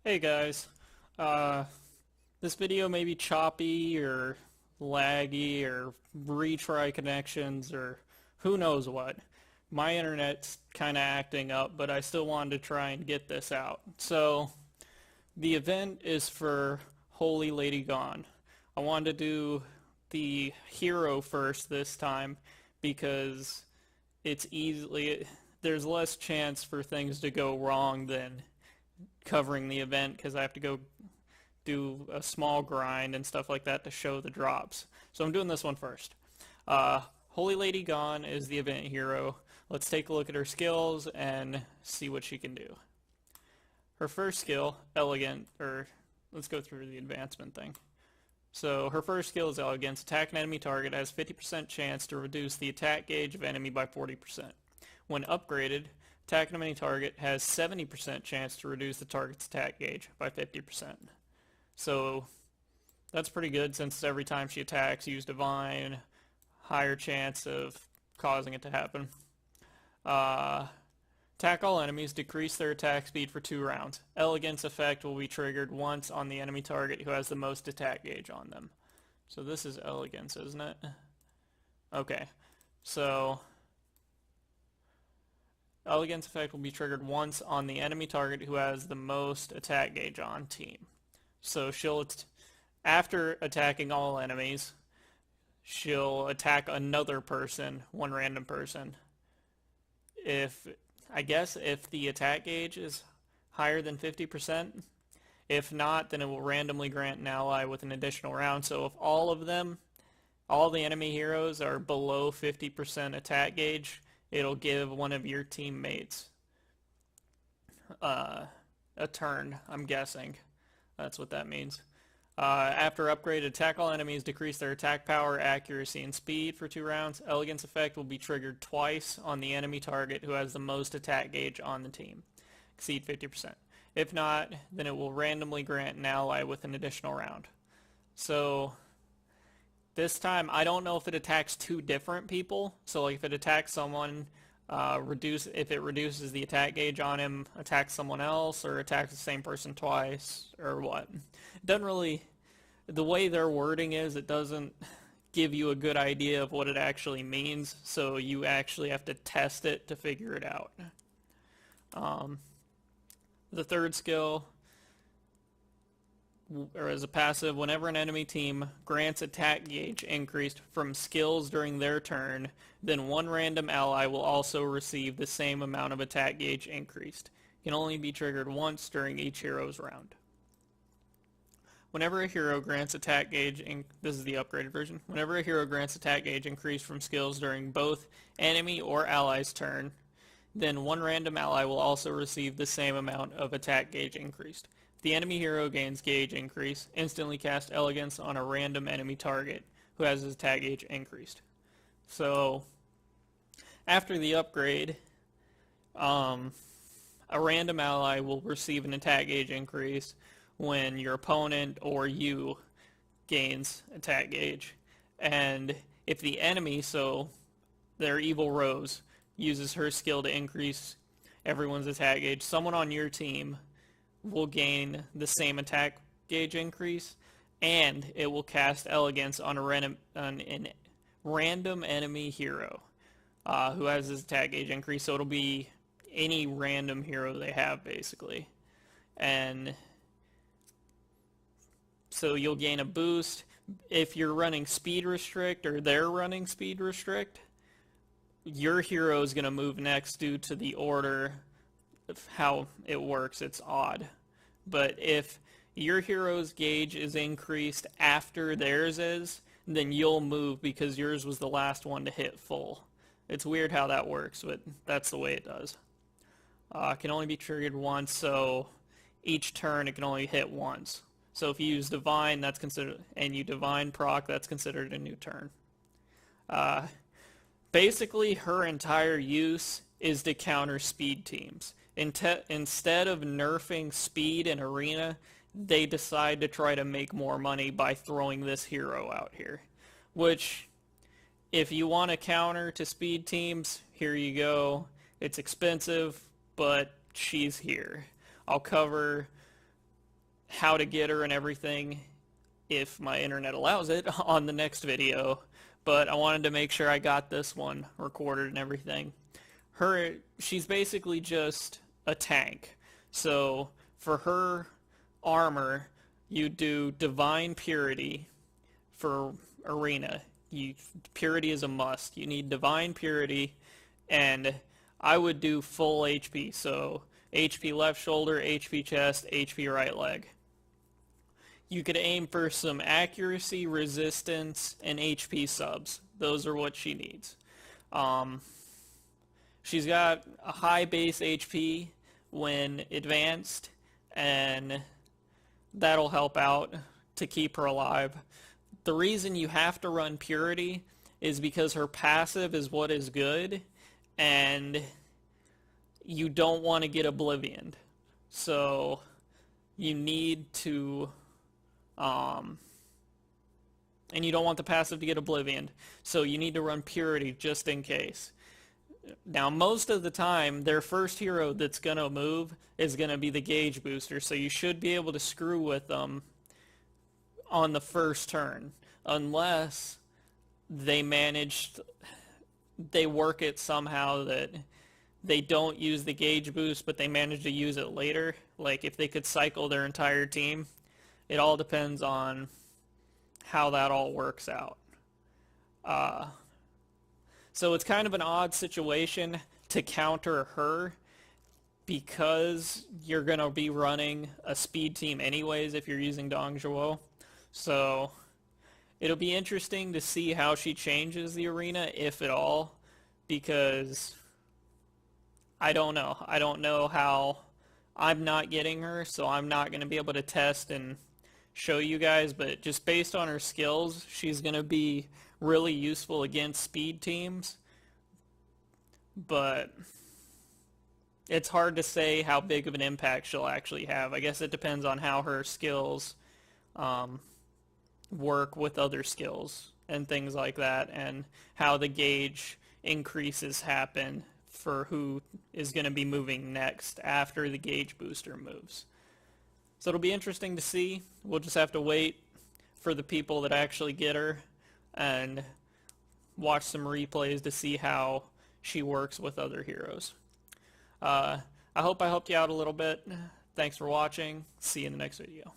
Hey guys, uh, this video may be choppy or laggy or retry connections or who knows what. My internet's kind of acting up, but I still wanted to try and get this out. So, the event is for Holy Lady Gone. I wanted to do the hero first this time because it's there's less chance for things to go wrong than covering the event because I have to go do a small grind and stuff like that to show the drops. So I'm doing this one first. Holy Lady Gone is the event hero. Let's take a look at her skills and see what she can do. Her first skill, Elegant, or let's go through the advancement thing. So her first skill is Elegance. Attack an enemy target has 50% chance to reduce the attack gauge of enemy by 40%. When upgraded, attack an enemy target has 70% chance to reduce the target's attack gauge by 50%. So that's pretty good since every time she attacks, use Divine, higher chance of causing it to happen. Attack all enemies, decrease their attack speed for 2 rounds. Elegance effect will be triggered once on the enemy target who has the most attack gauge on them. So this is Elegance, isn't it? Okay, so Elegance effect will be triggered once on the enemy target who has the most attack gauge on team. So after attacking all enemies, she'll attack another person, one random person. I guess if the attack gauge is higher than 50%. If not, then it will randomly grant an ally with an additional round. So if all the enemy heroes are below 50% attack gauge, it'll give one of your teammates a turn, I'm guessing. That's what that means. After upgrade, attack all enemies, decrease their attack power, accuracy, and speed for 2 rounds. Elegance effect will be triggered twice on the enemy target who has the most attack gauge on the team. Exceed 50%. If not, then it will randomly grant an ally with an additional round. So this time, I don't know if it attacks 2 different people. So like if it attacks someone, if it reduces the attack gauge on him, attacks someone else, or attacks the same person twice, or what. It doesn't really, the way their wording is, it doesn't give you a good idea of what it actually means, so you actually have to test it to figure it out. The third skill, or as a passive, whenever an enemy team grants attack gauge increased from skills during their turn, then one random ally will also receive the same amount of attack gauge increased. It can only be triggered once during each hero's round. Whenever a hero grants attack gauge, this is the upgraded version. Whenever a hero grants attack gauge increase from skills during both enemy or ally's turn, then one random ally will also receive the same amount of attack gauge increased. If the enemy hero gains gauge increase, instantly cast Elegance on a random enemy target who has his attack gauge increased. So, after the upgrade, a random ally will receive an attack gauge increase when your opponent or you gains attack gauge. And if the enemy, so their Evil Rose, uses her skill to increase everyone's attack gauge, someone on your team will gain the same attack gauge increase, and it will cast Elegance on a random enemy hero who has his attack gauge increase. So it'll be any random hero they have, basically. And so you'll gain a boost. If you're running speed restrict or they're running speed restrict, your hero is going to move next due to the order of how it works. It's odd. But if your hero's gauge is increased after theirs is, then you'll move because yours was the last one to hit full. It's weird how that works, but that's the way it does. It can only be triggered once, so each turn it can only hit once. So if you use Divine, that's considered, and you Divine proc, that's considered a new turn. Basically, her entire use is to counter speed teams. Instead of nerfing speed in Arena, they decide to try to make more money by throwing this hero out here. Which, if you want to counter to speed teams, here you go. It's expensive, but she's here. I'll cover how to get her and everything, if my internet allows it, on the next video. But I wanted to make sure I got this one recorded and everything. She's basically just a tank. So for her armor, you do Divine Purity for Arena. Purity is a must. You need Divine Purity, and I would do full HP. So HP left shoulder, HP chest, HP right leg. You could aim for some accuracy, resistance, and HP subs. Those are what she needs. She's got a high base HP when advanced, and that'll help out to keep her alive. The reason you have to run Purity is because her passive is what is good, and you don't want to get Oblivioned. So you need to, and you don't want the passive to get Oblivioned. So you need to run Purity just in case. Now, most of the time, their first hero that's going to move is going to be the gauge booster, so you should be able to screw with them on the first turn, unless they work it somehow that they don't use the gauge boost, but they manage to use it later. Like, if they could cycle their entire team. It all depends on how that all works out. So it's kind of an odd situation to counter her, because you're going to be running a speed team anyways if you're using Dong Zhuo. So it'll be interesting to see how she changes the arena, if at all, because I don't know. I don't know how. I'm not getting her, so I'm not going to be able to test and show you guys, but just based on her skills, she's going to be really useful against speed teams. But it's hard to say how big of an impact she'll actually have. I guess it depends on how her skills work with other skills and things like that, and how the gauge increases happen for who is going to be moving next after the gauge booster moves. So it'll be interesting to see. We'll just have to wait for the people that actually get her and watch some replays to see how she works with other heroes. I hope I helped you out a little bit. Thanks for watching. See you in the next video.